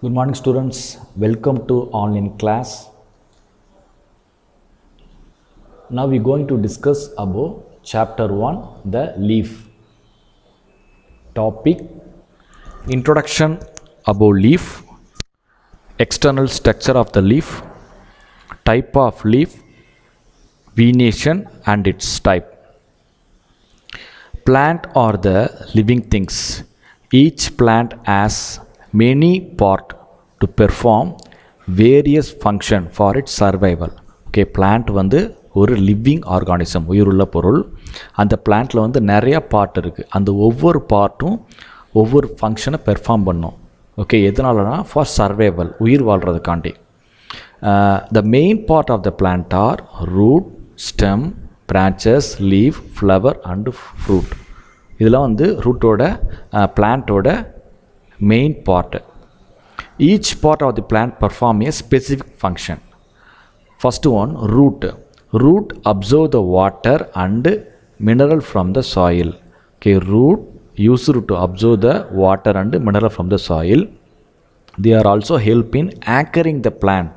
Good morning students, welcome to online class. Now we are going to discuss about chapter 1, the leaf. Topic: Introduction about leaf, external structure of the leaf, type of leaf, venation and its type. Plant are the living things. Each plant has many parts to perform various function for its survival. Okay, plant வந்து ஒரு living organism, உயிருள்ள பொருள். அந்த பிளான்ட்டில் வந்து நிறைய part இருக்குது. அந்த ஒவ்வொரு பார்ட்டும் ஒவ்வொரு ஃபங்க்ஷனை பெர்ஃபார்ம் பண்ணும். ஓகே, எதனாலனா ஃபார் சர்வைவல், உயிர் வாழ்கிறதுக்காண்டி. The main part of the plant are root, stem, branches, leave, flower and fruit. இதெல்லாம் வந்து ரூட்டோட பிளான்ட்டோட main part. Each part of the plant perform a specific function. First one, root. Root absorb the water and mineral from the soil. Okay, root used to absorb the water and mineral from the soil. They are also help in anchoring the plant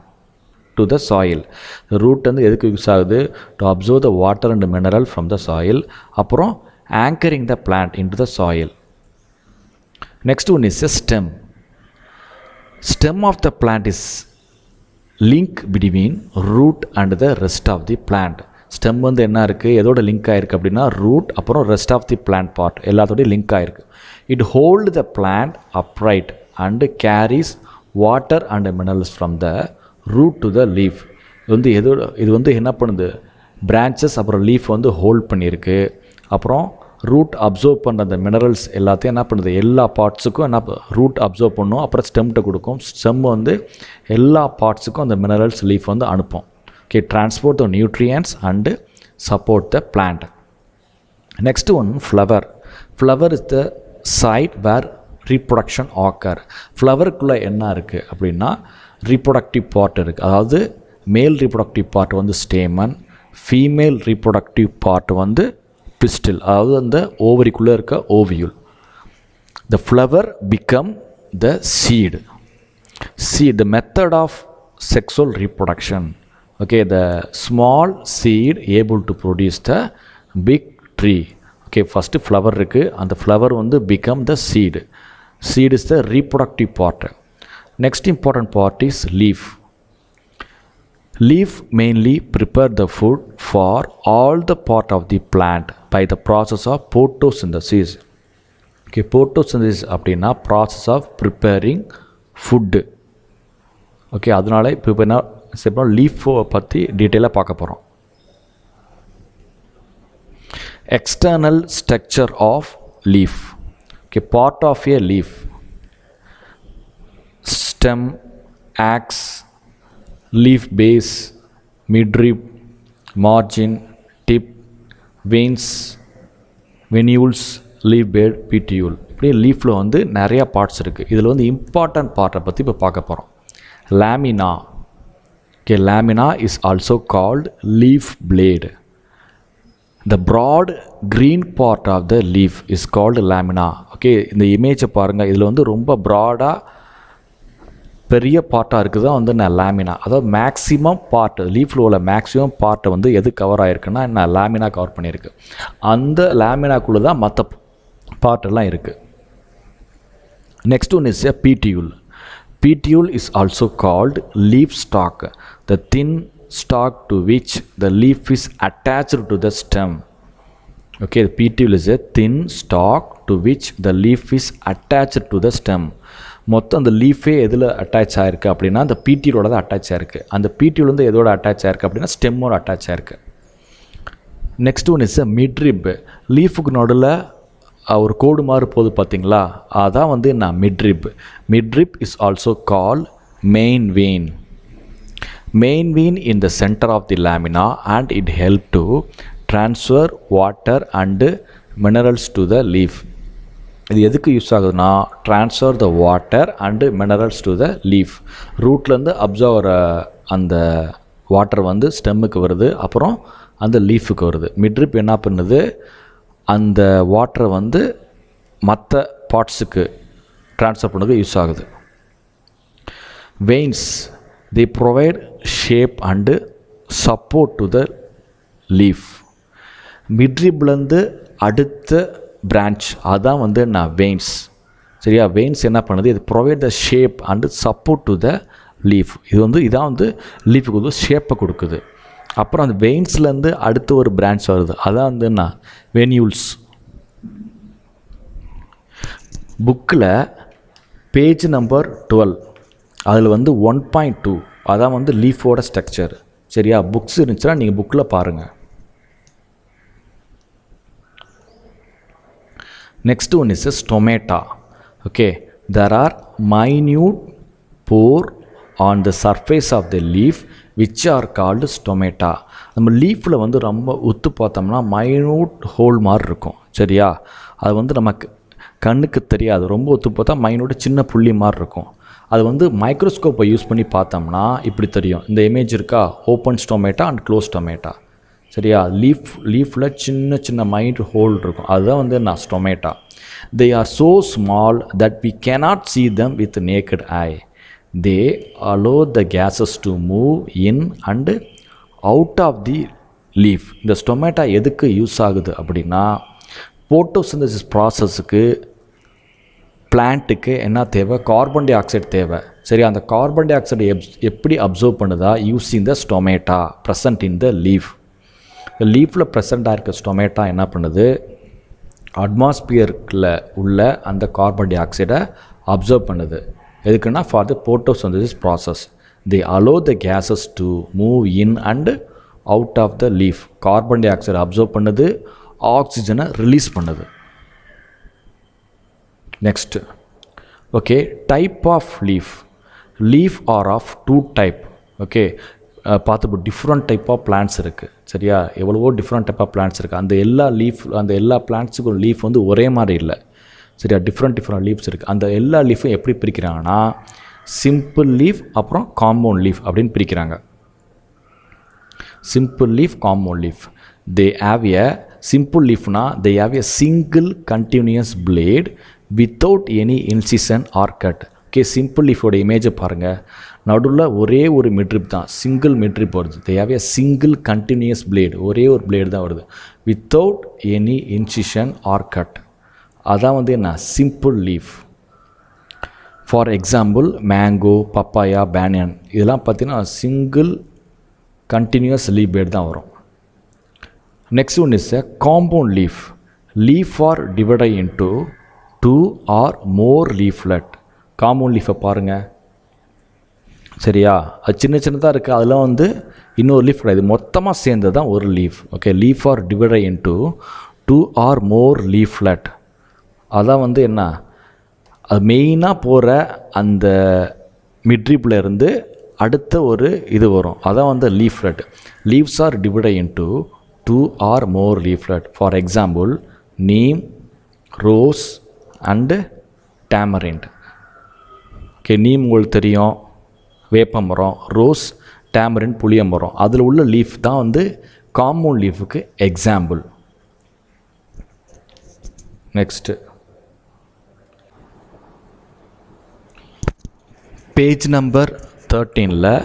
to the soil. The root வந்து எதுக்கு use ஆகுது? To absorb the water and mineral from the soil. அப்புறம் anchoring the plant into the soil. Next one is a stem. Stem of the plant is link between root and the rest of the plant. Stem வந்து என்ன இருக்குது, எதோட link ஆகிருக்கு அப்படின்னா root அப்புறம் rest of the plant part எல்லாத்தோடய link ஆகிருக்கு. It hold the plant upright and carries water and minerals from the root to the leaf. இது வந்து என்ன பண்ணுது, பிரான்ச்சஸ் அப்புறம் லீஃப் வந்து ஹோல்ட் பண்ணியிருக்கு. அப்புறம் ரூட் அப்சர்வ் பண்ணுற அந்த மினரல்ஸ் எல்லாத்தையும் என்ன பண்ணுது, எல்லா பார்ட்ஸுக்கும் என்ன ரூட் அப்சர்வ் பண்ணும், அப்புறம் ஸ்டெம்கிட்ட கொடுக்கும். ஸ்டெம் வந்து எல்லா பார்ட்ஸுக்கும் அந்த மினரல்ஸ் லீஃப் வந்து அனுப்பும். Okay, transport the nutrients and support the plant. Next one, flower. Flower is the site where reproduction occur. ஃப்ளவருக்குள்ளே என்ன இருக்குது அப்படின்னா ரீப்ரொடக்டிவ் பார்ட் இருக்குது. அதாவது மேல் ரீப்ரொடக்டிவ் பார்ட் வந்து ஸ்டேமன், ஃபீமேல் ரீப்ரொடக்டிவ் பார்ட் வந்து pistil, அதாவது அந்த ஓவரிக்குள்ளே இருக்க ovule. The flower become the seed. The method of sexual reproduction. Okay, the small seed able to produce the big tree. Okay, first flower இருக்குது, அந்த flower வந்து become the seed. Seed is the reproductive part. Next important part is leaf. Leaf mainly prepare the food for all the part of the plant by the process of photosynthesis. Okay, photosynthesis அப்படின்னா process of preparing food. Okay, அதனால இப்போ என்ன செய்யணும், லீஃபை பற்றி டீட்டெயிலாக பார்க்க போகிறோம். External structure of leaf. Okay, part of a leaf: stem, axis, leaf base, midrib, margin, tip, veins, venules, leaf bed, petiole. இப்படியே லீஃபில் வந்து நிறையா பார்ட்ஸ் இருக்குது. இதில் வந்து இம்பார்ட்டன்ட் பார்ட்டை பற்றி இப்போ பார்க்க போகிறோம். Lamina. Okay, lamina is also called leaf blade. The broad green part of the leaf is called lamina. Okay, இந்த இமேஜை பாருங்கள். இதில் வந்து ரொம்ப ப்ராடாக பெரிய பார்ட்டாக இருக்குது தான் வந்து நான் லேமினா. அதாவது மேக்ஸிமம் பார்ட், லீஃபில் உள்ள மேக்ஸிமம் பார்ட்டை வந்து எது கவர் ஆகிருக்குன்னா நான் லேமினா கவர் பண்ணியிருக்கு. அந்த லேமினாக்குள்ளே தான் மற்ற பார்ட்டெல்லாம் இருக்குது. Next one is a petiole. Petiole is also called leaf stalk, the thin stalk to which the leaf is attached to the stem. Okay, the petiole is a thin stalk to which the leaf is attached to the stem. மொத்தம் அந்த லீஃபே எதில் attach ஆகிருக்கு அப்படின்னா அந்த பீட்டியூலோட தான் attach ஆகிருக்கு. அந்த பீட்டியூல் வந்து எதோட அட்டாச் ஆகிருக்கு அப்படின்னா ஸ்டெம்மோட அட்டாச் ஆகிருக்கு. Next one is midrib. லீஃபுக்கு நடுவில் ஒரு கோடு மாதிரி போகுது பார்த்தீங்களா, அதான் வந்து நான் midrib. Midrib is also call main vein. Main vein in the center of the lamina and it help to transfer water and minerals to the leaf. இது எதுக்கு யூஸ் ஆகுதுன்னா transfer the water and minerals to the leaf. ரூட்லேருந்து அப்சர்வர் அந்த water வந்து ஸ்டெம்முக்கு வருது, அப்புறம் அந்த லீஃபுக்கு வருது. மிட்ரிப் என்ன பண்ணுது, அந்த வாட்டரை வந்து மற்ற பார்ட்ஸுக்கு ட்ரான்ஸ்ஃபர் பண்ணுறது யூஸ் ஆகுது. veins, they provide shape and support to the leaf. மிட்ரிப்லேருந்து அடுத்த பிரான்ச் அதான் வந்து நான் வெயின்ஸ். சரியா, வெயின்ஸ் என்ன பண்ணுது, இது provide the shape and support to the leaf. இது வந்து இதான் வந்து லீஃபுக்கு வந்து ஷேப்பை கொடுக்குது. அப்புறம் அந்த வெயின்ஸ்லேருந்து அடுத்த ஒரு பிரான்ச் வருது, அதான் வந்து என்ன வெனியூல்ஸ். புக்கில் பேஜ் நம்பர் 12 அதில் வந்து 1.2 அதான் வந்து லீஃபோட ஸ்ட்ரக்சர். சரியா, புக்ஸ் இருந்துச்சுன்னா நீங்கள் புக்கில் பாருங்கள். Next one is a stomata. Okay, there are minute pore on the surface of the leaf which are called stomata. நம்ம லீஃபில் வந்து ரொம்ப உத்து பார்த்தோம்னா மைனூட் ஹோல் மாதிரி இருக்கும். சரியா, அது வந்து நமக்கு கண்ணுக்கு தெரியாது. ரொம்ப உத்து பார்த்தா மைனூட் சின்ன புள்ளி மாதிரி இருக்கும். அது வந்து மைக்ரோஸ்கோப்பை யூஸ் பண்ணி பார்த்தோம்னா இப்படி தெரியும். இந்த இமேஜ் இருக்கா, open stomata and close stomata. சரியா, லீஃபில் சின்ன சின்ன மைனூட் ஹோல் இருக்கும், அதுதான் வந்து நான் stomata. They are so small that we cannot see them with the naked eye. They allow the gases to move in and out of the leaf. இந்த stomata எதுக்கு use ஆகுது அப்படின்னா, போட்டோசிந்தசிஸ் ப்ராசஸுக்கு பிளான்ட்டுக்கு என்ன தேவை, கார்பன் டை ஆக்சைடு தேவை. சரி, அந்த carbon dioxide எப்படி அப்சர்வ் பண்ணுதா, using the stomata present in the leaf. லீஃபில் ப்ரெசண்ட்டாக இருக்க ஸ்டொமேட்டா என்ன பண்ணுது, அட்மாஸ்பியரில் உள்ள அந்த கார்பன் டை ஆக்சைடை அப்சர்வ் பண்ணுது. எதுக்குன்னா for the photosynthesis process. They allow the gases to move in and out of the leaf. Carbon dioxide absorb பண்ணுது, ஆக்சிஜனை ரிலீஸ் பண்ணுது. Next, okay, type of leaf. Leaf are of 2 type. Okay, பார்த்துப்போ different type of plants இருக்குது. சரியா, எவ்வளவோ different type of plants இருக்குது. அந்த எல்லா பிளான்ட்ஸுக்கும் லீஃப் வந்து ஒரே மாதிரி இல்லை. சரியா, டிஃப்ரெண்ட் லீவ்ஸ் இருக்குது. அந்த எல்லா லீஃபும் எப்படி பிரிக்கிறாங்கன்னா, சிம்பிள் லீஃப் அப்புறம் காம்பவுண்ட் லீஃப் அப்படின்னு பிரிக்கிறாங்க. Simple leaf, compound leaf. They have a simple லீஃப்னா they have a single continuous blade without any incision or cut. Okay, simple லீஃபோட இமேஜை பாருங்கள். நடுவில் ஒரே ஒரு மிட்ரிப் தான், சிங்கிள் மிட்ரிப் வருது. They have a single continuous blade, ஒரே ஒரு பிளேடு தான் வருது, without any incision or cut. அதான் வந்து என்ன simple leaf. For example mango, papaya, banyan இதெல்லாம் பார்த்திங்கன்னா சிங்கிள் கண்டினியூஸ் லீஃப் பிளேட் தான் வரும். Next one is a compound leaf. Leaf are divided into 2 or more leaflet. Compound லீஃபை பாருங்கள். சரியா, அது சின்ன சின்னதாக இருக்குது, அதெல்லாம் வந்து இன்னொரு லீஃப் கிடையாது, மொத்தமாக சேர்ந்தது தான் ஒரு leaf. Okay, leaf are divided into 2 or more leaflet. அதான் வந்து என்ன, அது மெயினாக போகிற அந்த மிட்ரிப்பில் இருந்து அடுத்த ஒரு இது வரும், அதான் வந்து leaflet. Leaves are divided into 2 or more leaflet. For example neem, rose and tamarind. Okay, neem உங்களுக்கு தெரியும், வேப்ப மரம். ரோஸ், டேமரின், புளிய மரம். அதில் உள்ள லீஃப் தான் வந்து காம்பவுண்ட் லீஃபுக்கு எக்ஸாம்பிள். நெக்ஸ்ட்டு பேஜ் நம்பர் 13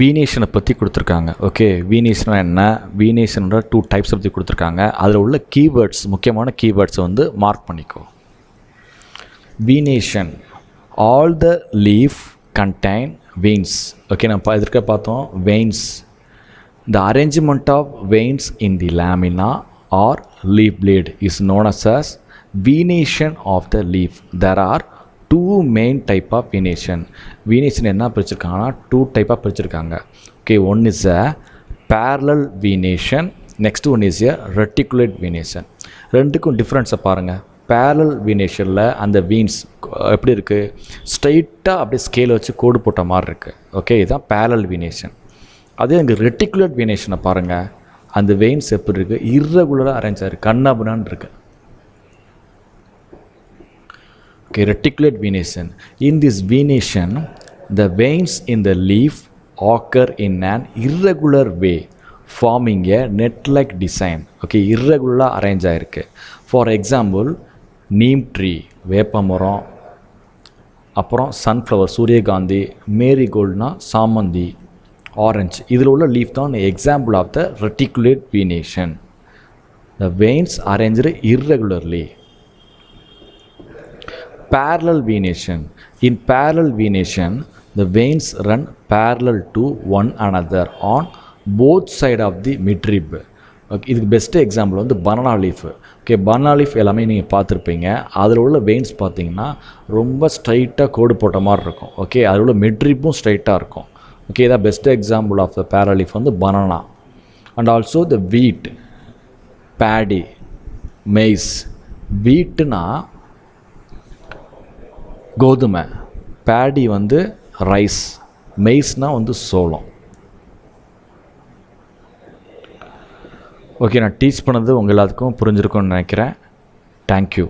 வீனேஷனை பற்றி கொடுத்துருக்காங்க. ஓகே, வீனேஷன் என்ன, வீனேஷனோட 2 டைப்ஸ் பற்றி கொடுத்துருக்காங்க. அதில் உள்ள கீவேர்ட்ஸ், முக்கியமான கீவேர்ட்ஸை வந்து மார்க் பண்ணிக்கோ. Venation, all the leaf contain veins. Okay, நம்ம இதற்கு பார்த்தோம் veins. The arrangement of veins in the lamina or leaf blade is known as venation of the leaf. There are 2 main type of venation. Venation என்ன பிரிச்சிருக்காங்கன்னா 2 type of பிரிச்சிருக்காங்க. Okay, one is a parallel venation, next one is a reticulate venation. ரெண்டுக்கும் டிஃப்ரென்ஸை பாருங்கள். Parallel வீனேஷனில் அந்த வீன்ஸ் எப்படி இருக்குது, ஸ்ட்ரைட்டாக அப்படியே scale வச்சு கோடு போட்ட மாதிரி இருக்குது. ஓகே, இதுதான் பேரலல் வீனேஷன். அதே இங்கே ரெட்டிகுலர் வீனேஷனை பாருங்கள். அந்த வெயின்ஸ் எப்படி இருக்குது, இர்ரெகுலராக அரேஞ்ச் ஆகிருக்கு, கண்ணாபுனான்னு இருக்குது. Okay, reticular venation. In this venation the veins in the leaf occur in an irregular way forming a net-like design. Okay, இர்ரெகுலராக அரேஞ்ச் ஆகிருக்கு. ஃபார் எக்ஸாம்பிள் நீம் ட்ரீ, வேப்ப மரம், அப்புறம் சன்ஃப்ளவர் சூரியகாந்தி, மேரிகோல்டுனா சாமந்தி, ஆரஞ்சு. இதில் உள்ள லீஃப் தான் example of the reticulate venation. The veins arranged irregularly. Parallel venation. In parallel venation, the veins run parallel to one another on both sides of the midrib. Okay, இதுக்கு best example வந்து banana leaf. Okay, banana leaf எல்லாமே நீங்கள் பார்த்துருப்பீங்க. அதில் உள்ள veins பார்த்தீங்கன்னா ரொம்ப ஸ்ட்ரைட்டாக கோடு போட்ட மாதிரி இருக்கும். ஓகே, அதில் உள்ள மிட்ரிப்பும் ஸ்ட்ரைட்டாக இருக்கும். ஓகே, இதான் best example of the parallel leaf வந்து banana. And also the wheat, paddy, maize. வீட்டுனா கோதுமை, பேடி வந்து ரைஸ், மெய்ஸ்னால் வந்து சோளம். ஓகே, நான் டீச் பண்ணது உங்கள் எல்லாத்துக்கும் புரிஞ்சிருக்கும்னு நினைக்கிறேன். தேங்க்யூ.